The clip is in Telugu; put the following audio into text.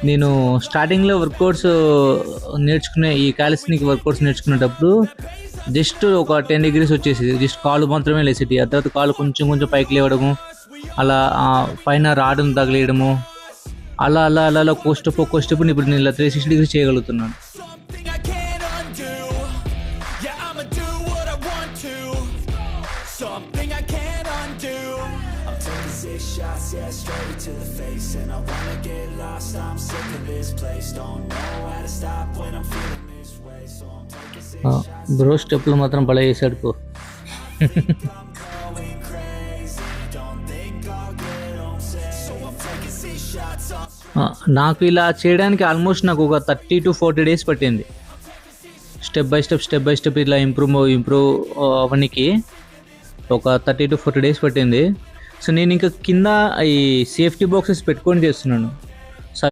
నేను స్టార్టింగ్లో వర్కౌట్స్ ఈ కాలిస్టిక్ వర్కౌట్స్ నేర్చుకునేటప్పుడు జస్ట్ ఒక 10 degrees వచ్చేసి జస్ట్ కాలు మాత్రమే లేసేటి. ఆ తర్వాత కాలు కొంచెం కొంచెం పైకి లేవడము, అలా పైన రాడును తగిలేయడము, అలా అలా అలా అలా కోస్టప్ ఇప్పుడు నేను ఇలా 360 degrees చేయగలుగుతున్నాను. Yeah, straight to the face, and I wanna get lost. I'm sick of this place, don't know how to stop when I'm feeling this way, so I'm taking 6 shots. Bro స్టెప్లు మాత్రం భలే చేశాడు పో. I'm going crazy, don't think I'll get home safe, so I'm taking 6 shots on. నాకు ఇలా చేయడానికి ఆల్మోస్ట్ నాకు ఒక 30 to 40 days పట్టింది. స్టెప్ బై స్టెప్ ఇలా ఇంప్రూవ్ అవ్వడానికి ఒక 30 to 40 days పట్టింది. సో నేను ఇంకా కింద ఈ సేఫ్టీ బాక్సెస్ పెట్టుకొని చేస్తున్నాను.